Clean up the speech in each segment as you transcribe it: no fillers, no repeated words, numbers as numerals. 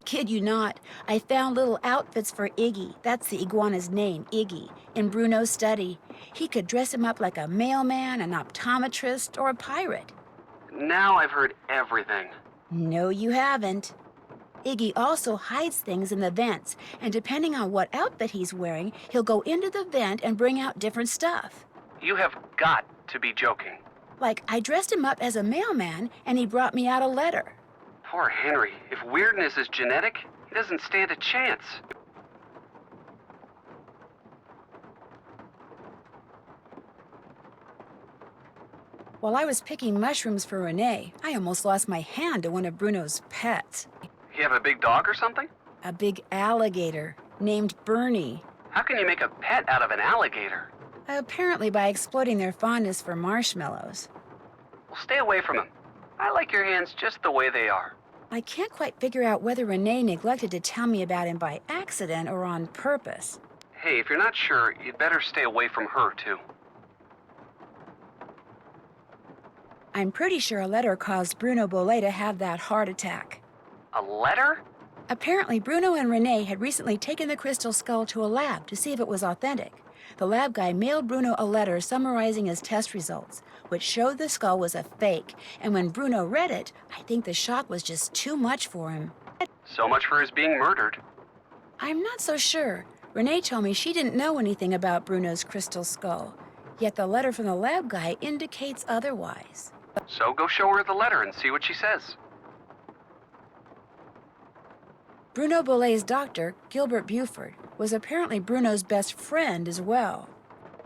Kid you not, I found little outfits for Iggy, that's the iguana's name, Iggy, in Bruno's study. He could dress him up like a mailman, an optometrist, or a pirate. Now I've heard everything. No, you haven't. Iggy also hides things in the vents, and depending on what outfit he's wearing, he'll go into the vent and bring out different stuff. You have got to be joking. Like, I dressed him up as a mailman, and he brought me out a letter. Poor Henry. If weirdness is genetic, he doesn't stand a chance. While I was picking mushrooms for Renee, I almost lost my hand to one of Bruno's pets. You have a big dog or something? A big alligator named Bernie. How can you make a pet out of an alligator? Apparently by exploiting their fondness for marshmallows. Well, stay away from him. I like your hands just the way they are. I can't quite figure out whether Renee neglected to tell me about him by accident or on purpose. Hey, if you're not sure, you'd better stay away from her, too. I'm pretty sure a letter caused Bruno Bollet to have that heart attack. A letter? Apparently, Bruno and Renee had recently taken the crystal skull to a lab to see if it was authentic. The lab guy mailed Bruno a letter summarizing his test results, which showed the skull was a fake, and when Bruno read it, I think the shock was just too much for him. So much for his being murdered. I'm not so sure. Renee told me she didn't know anything about Bruno's crystal skull, yet the letter from the lab guy indicates otherwise. So go show her the letter and see what she says. Bruno Bollet's doctor, Gilbert Buford, was apparently Bruno's best friend as well.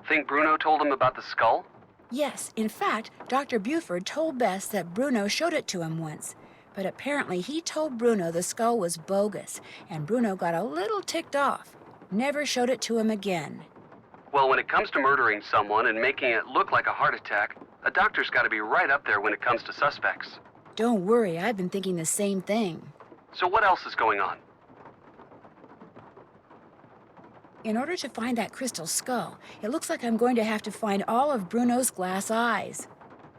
Think Bruno told him about the skull? Yes, in fact, Dr. Buford told Bess that Bruno showed it to him once. But apparently he told Bruno the skull was bogus, and Bruno got a little ticked off. Never showed it to him again. Well, when it comes to murdering someone and making it look like a heart attack, a doctor's got to be right up there when it comes to suspects. Don't worry, I've been thinking the same thing. So what else is going on? In order to find that crystal skull, it looks like I'm going to have to find all of Bruno's glass eyes.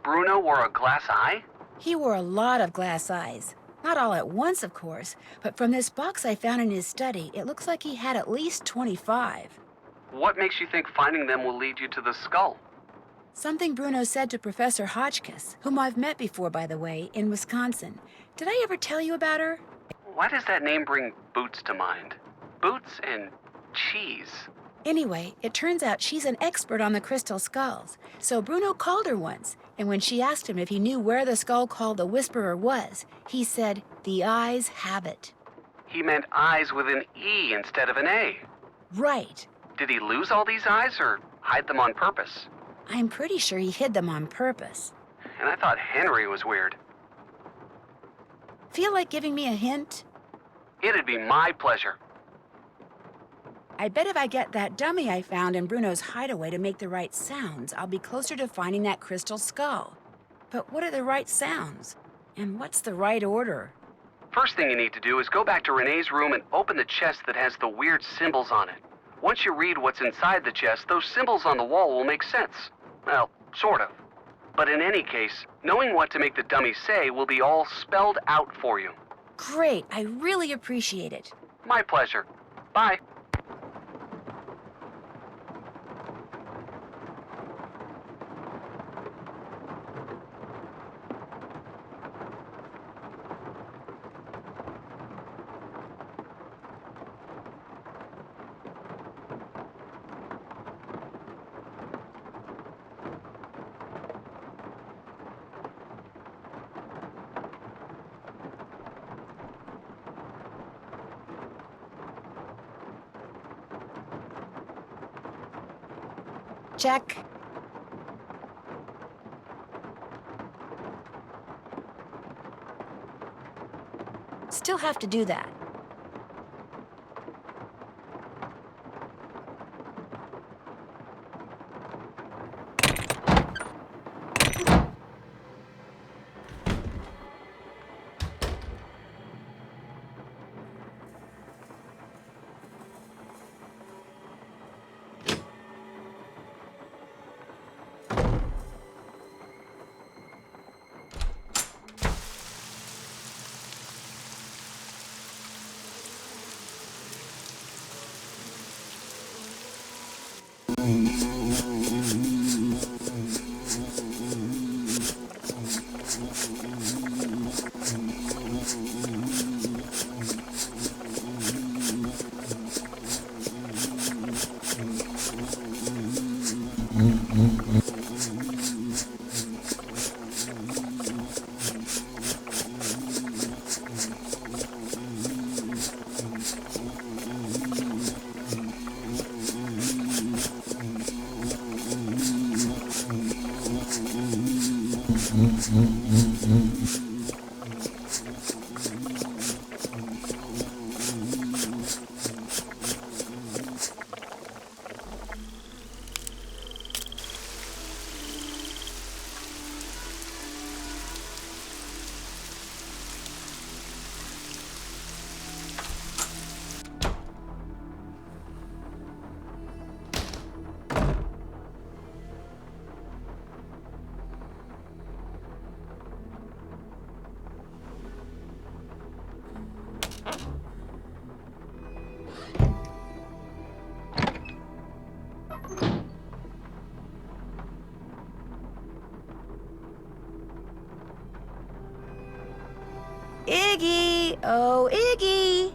Bruno wore a glass eye? He wore a lot of glass eyes. Not all at once, of course, but from this box I found in his study, it looks like he had at least 25. What makes you think finding them will lead you to the skull? Something Bruno said to Professor Hotchkiss, whom I've met before, by the way, in Wisconsin. Did I ever tell you about her? Why does that name bring Boots to mind? Boots and cheese. Anyway, it turns out she's an expert on the crystal skulls. So Bruno called her once, and when she asked him if he knew where the skull called the Whisperer was, he said, "The eyes have it." He meant eyes with an E instead of an A. Right. Did he lose all these eyes or hide them on purpose? I'm pretty sure he hid them on purpose. And I thought Henry was weird. Feel like giving me a hint? It'd be my pleasure. I bet if I get that dummy I found in Bruno's hideaway to make the right sounds, I'll be closer to finding that crystal skull. But what are the right sounds? And what's the right order? First thing you need to do is go back to Renee's room and open the chest that has the weird symbols on it. Once you read what's inside the chest, those symbols on the wall will make sense. Well, sort of. But in any case, knowing what to make the dummy say will be all spelled out for you. Great, I really appreciate it. My pleasure. Bye. Check. Still have to do that. Iggy! Oh, Iggy!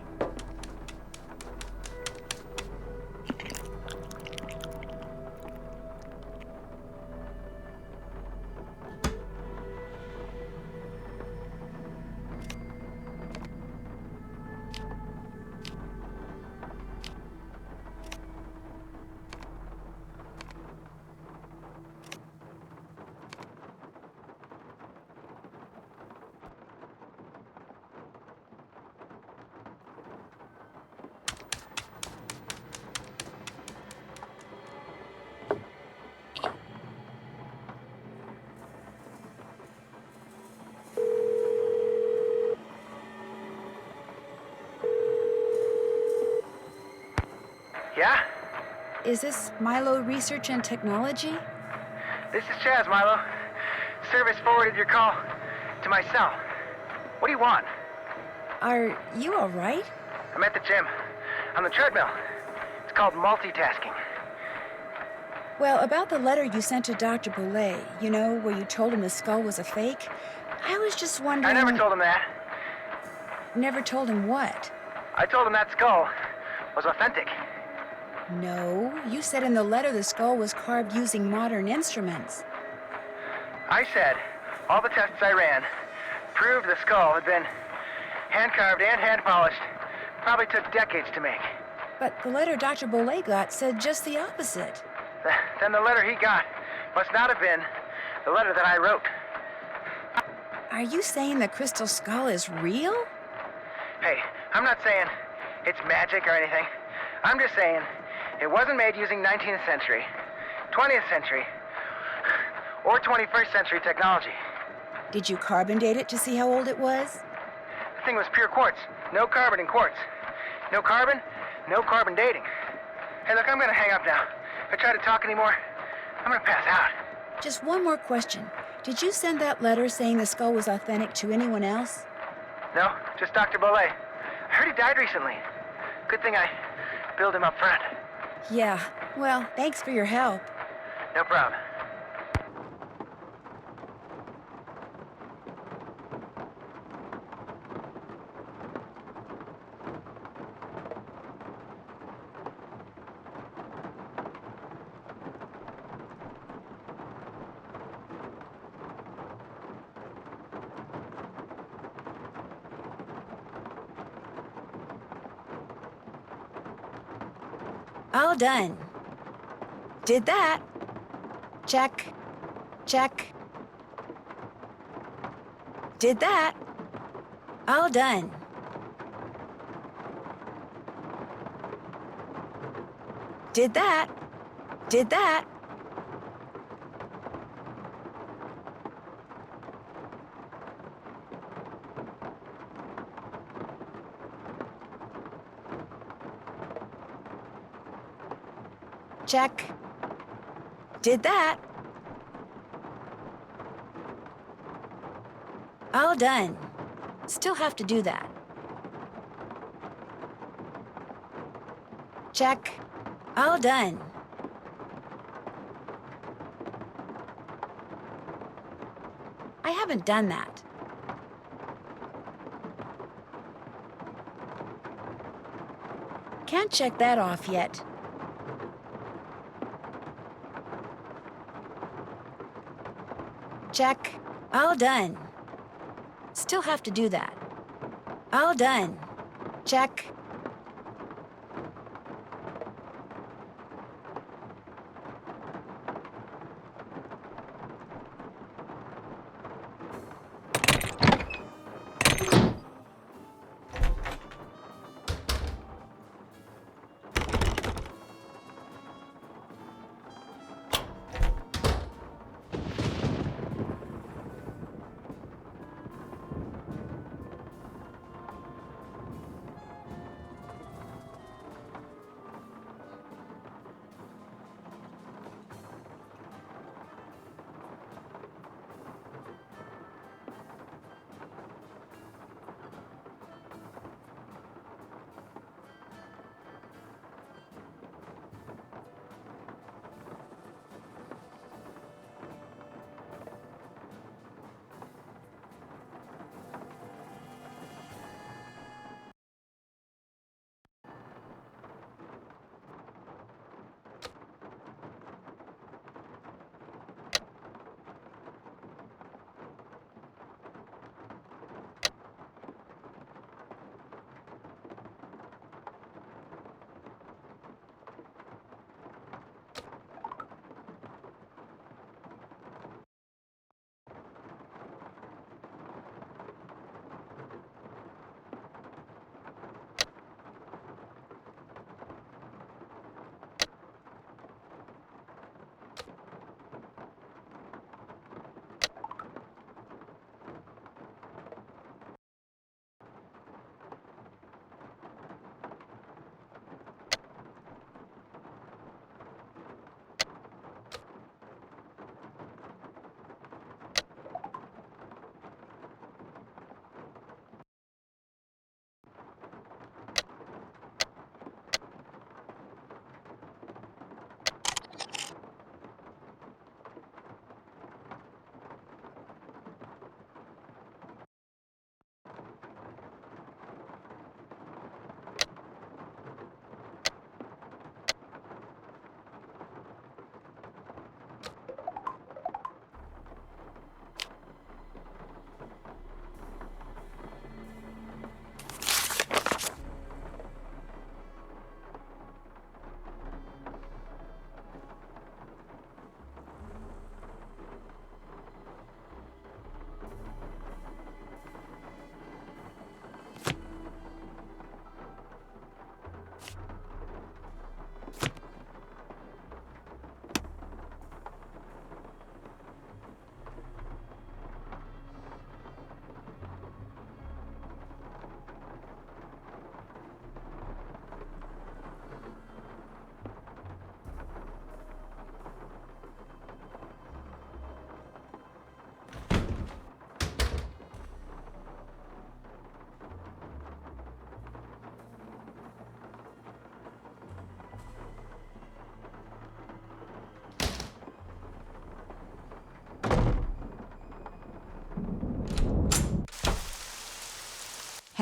Yeah? Is this Milo Research and Technology? This is Chaz, Milo. Service forwarded your call to my cell. What do you want? Are you all right? I'm at the gym. On the treadmill. It's called multitasking. Well, about the letter you sent to Dr. Boulay, you know, where you told him the skull was a fake, I was just wondering... I never told him that. Never told him what? I told him that skull was authentic. No, you said in the letter the skull was carved using modern instruments. I said all the tests I ran proved the skull had been hand-carved and hand-polished. Probably took decades to make. But the letter Dr. Boulay got said just the opposite. Then the letter he got must not have been the letter that I wrote. Are you saying the crystal skull is real? Hey, I'm not saying it's magic or anything. I'm just saying it wasn't made using 19th century, 20th century, or 21st century technology. Did you carbon date it to see how old it was? The thing was pure quartz. No carbon in quartz. No carbon dating. Hey, look, I'm gonna hang up now. If I try to talk anymore, I'm gonna pass out. Just one more question. Did you send that letter saying the skull was authentic to anyone else? No, just Dr. Boulay. I heard he died recently. Good thing I billed him up front. Yeah, well, thanks for your help. No problem. All done. Did that. Check. Check. Did that. All done. Did that. Did that. Check. Did that. All done. Still have to do that. Check. All done. I haven't done that. Can't check that off yet. Check. All done. Still have to do that. All done. Check.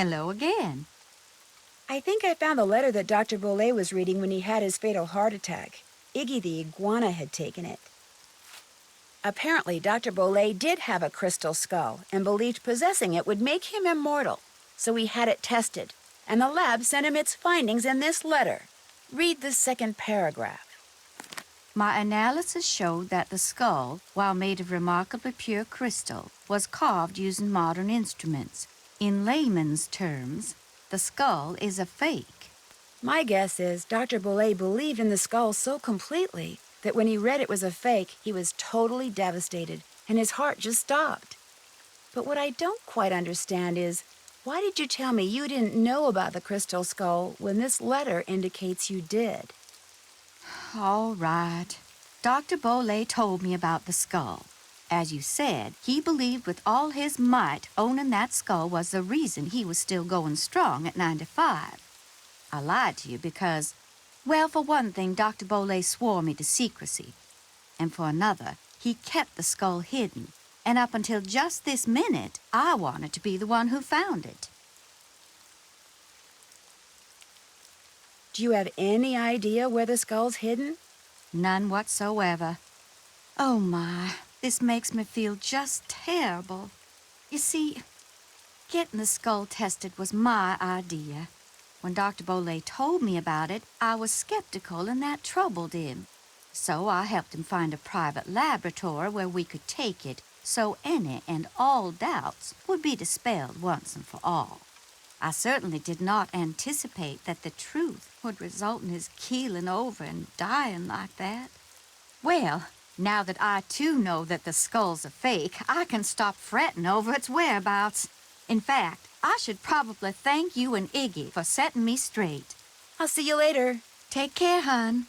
Hello again. I think I found the letter that Dr. Bolet was reading when he had his fatal heart attack. Iggy the iguana had taken it. Apparently, Dr. Bolet did have a crystal skull and believed possessing it would make him immortal. So he had it tested, and the lab sent him its findings in this letter. Read the second paragraph. My analysis showed that the skull, while made of remarkably pure crystal, was carved using modern instruments. In layman's terms, the skull is a fake. My guess is Dr. Bolet believed in the skull so completely that when he read it was a fake, he was totally devastated, and his heart just stopped. But what I don't quite understand is, why did you tell me you didn't know about the crystal skull when this letter indicates you did? All right. Dr. Bolet told me about the skull. As you said, he believed with all his might owning that skull was the reason he was still going strong at 95. I lied to you because, well, for one thing, Dr. Bolet swore me to secrecy. And for another, he kept the skull hidden. And up until just this minute, I wanted to be the one who found it. Do you have any idea where the skull's hidden? None whatsoever. Oh, my. This makes me feel just terrible. You see, getting the skull tested was my idea. When Dr. Boley told me about it, I was skeptical and that troubled him. So I helped him find a private laboratory where we could take it so any and all doubts would be dispelled once and for all. I certainly did not anticipate that the truth would result in his keeling over and dying like that. Well, now that I too know that the skull's a fake, I can stop fretting over its whereabouts. In fact, I should probably thank you and Iggy for setting me straight. I'll see you later. Take care, hon.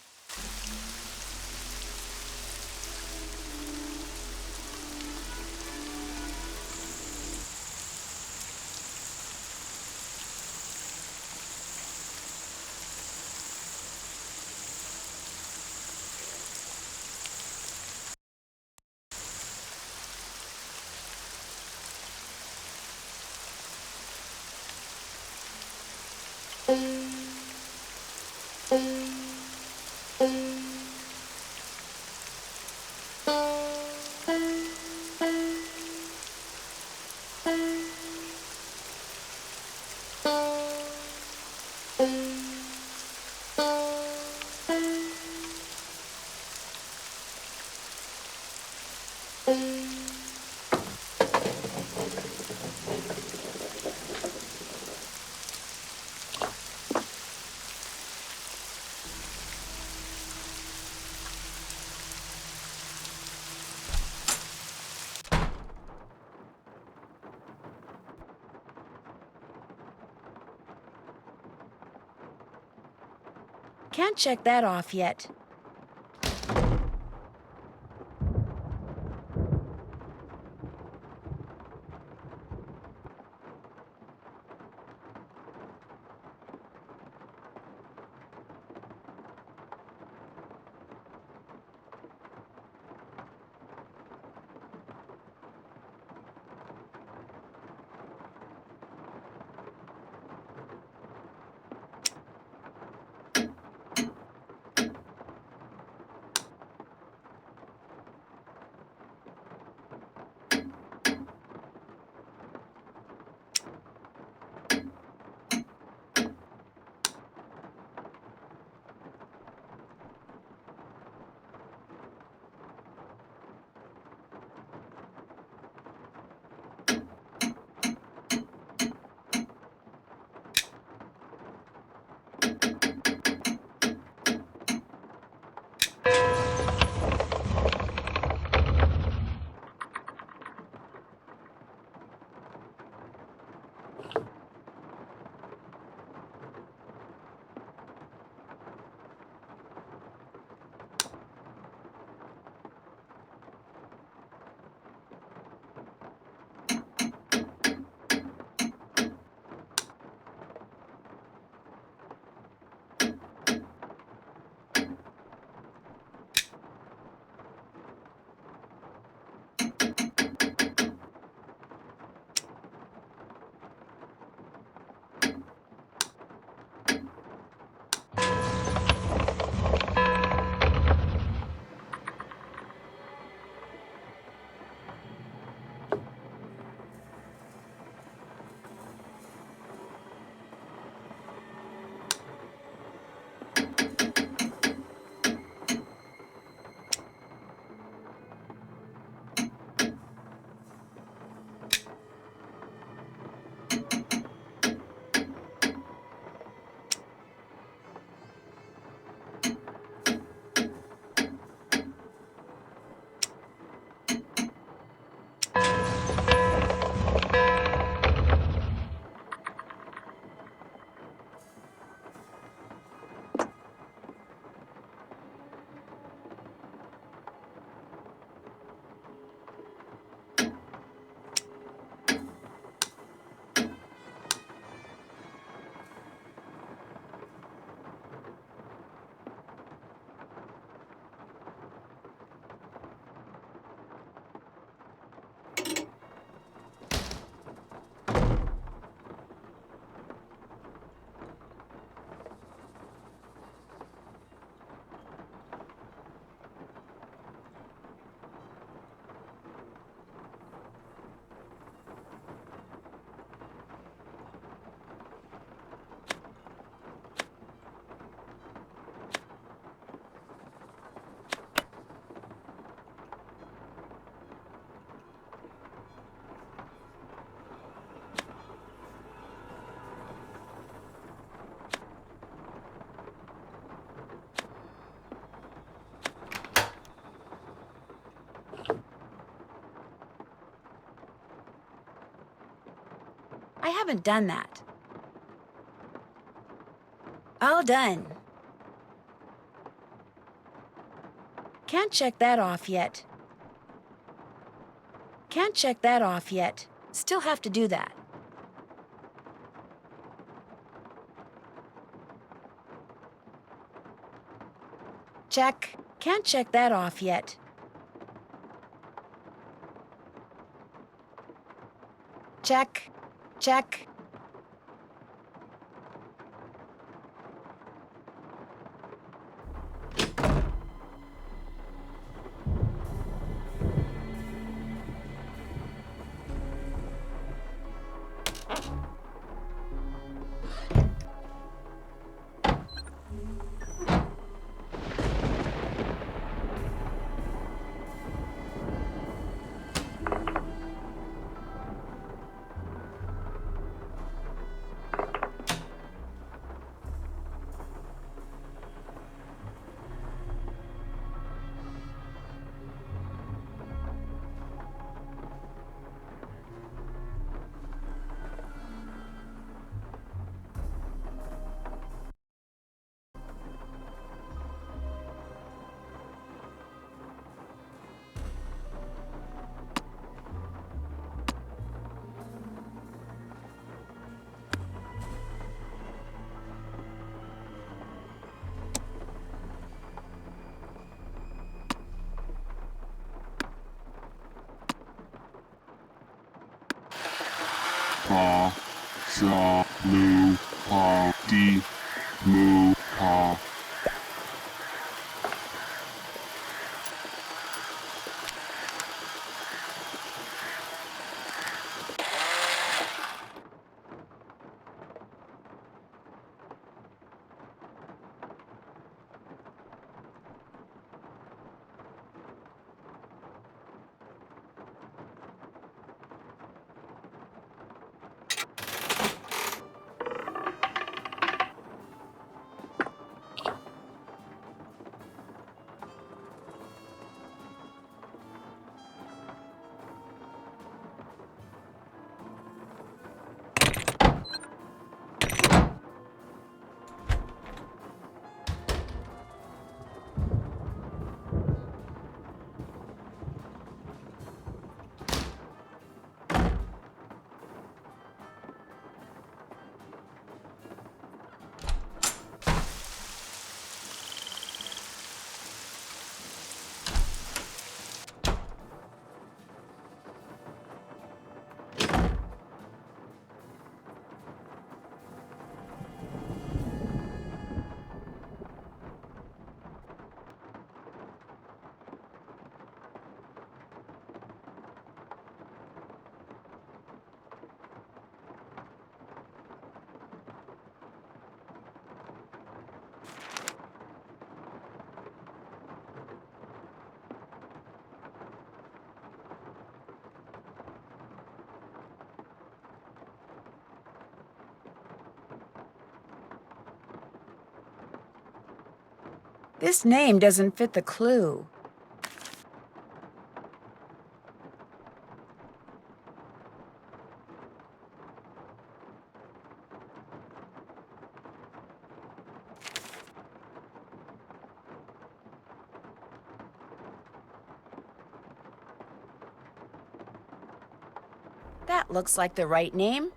Can't check that off yet. haven't done that. All done. Can't check that off yet. Can't check that off yet. Still have to do that. Check. Can't check that off yet. Check. Check. Pa, sa, mu, pa, di, mu, pa. This name doesn't fit the clue. That looks like the right name.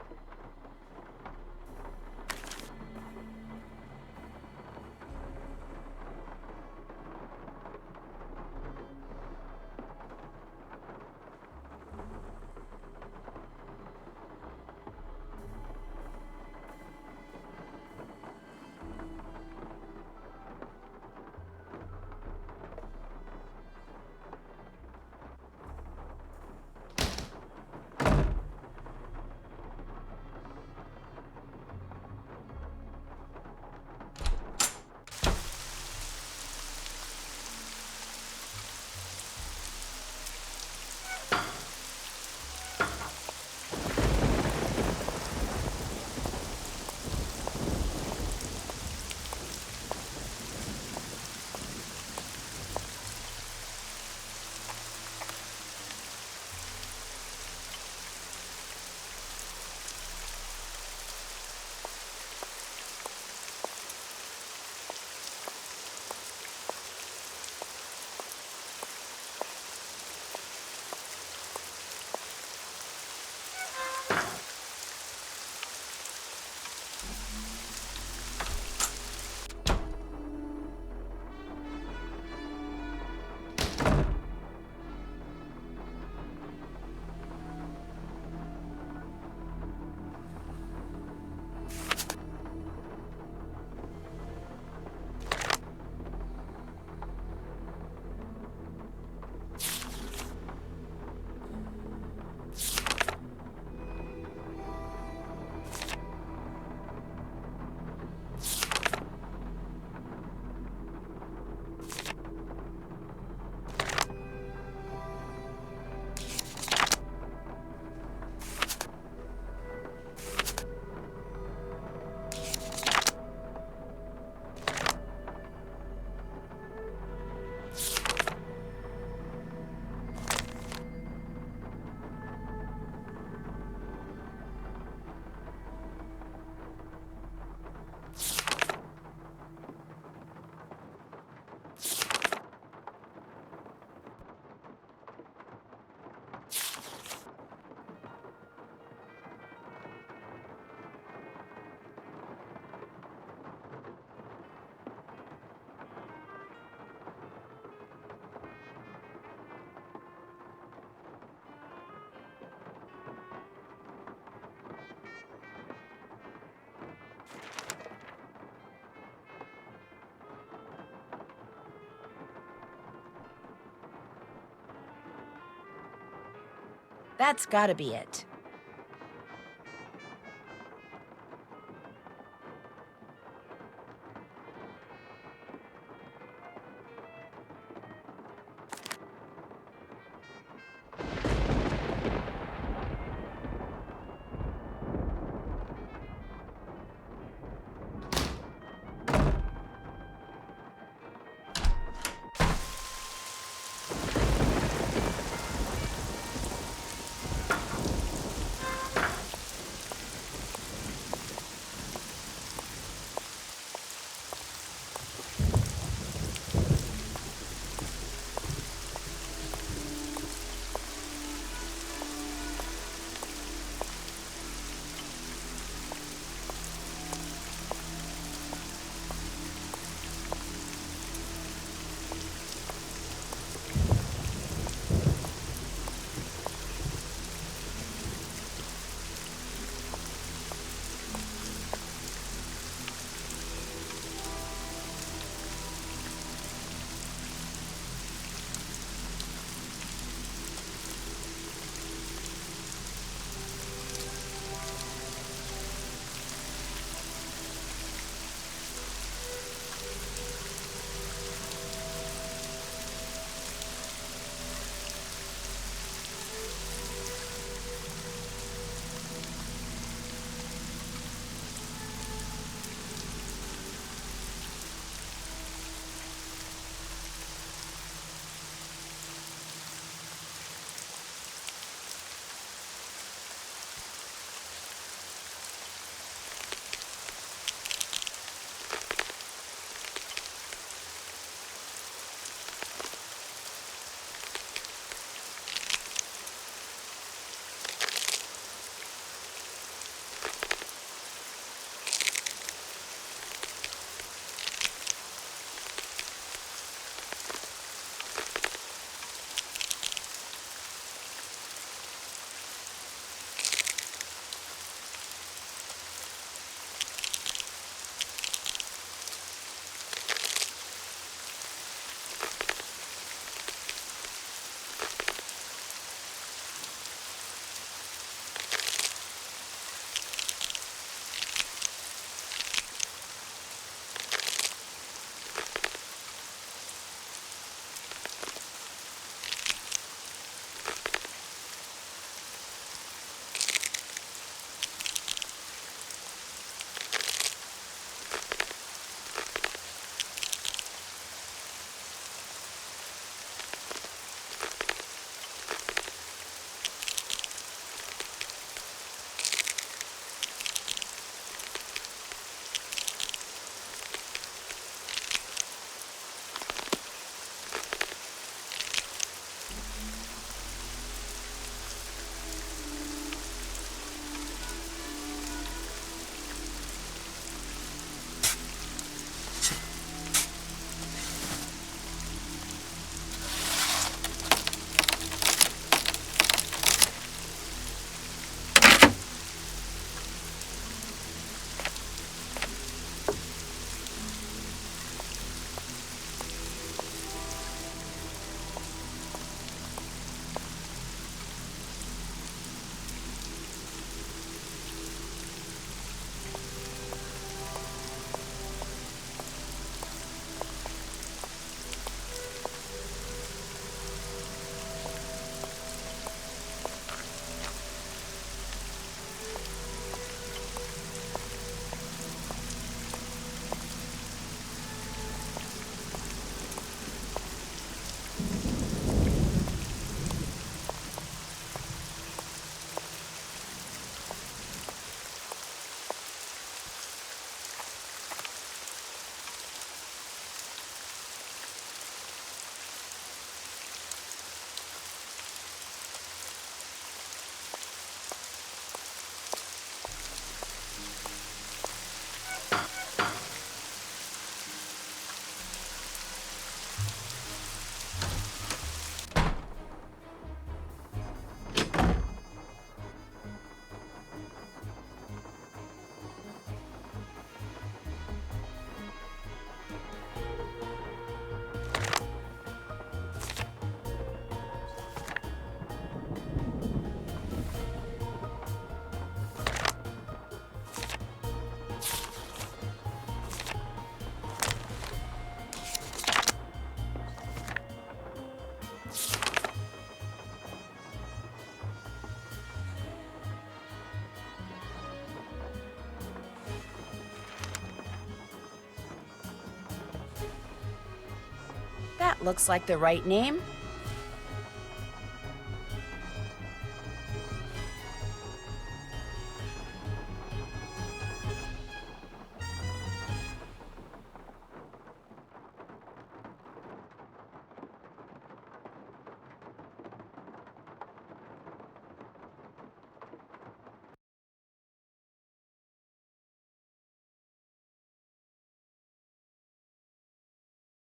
That's gotta be it. looks like the right name,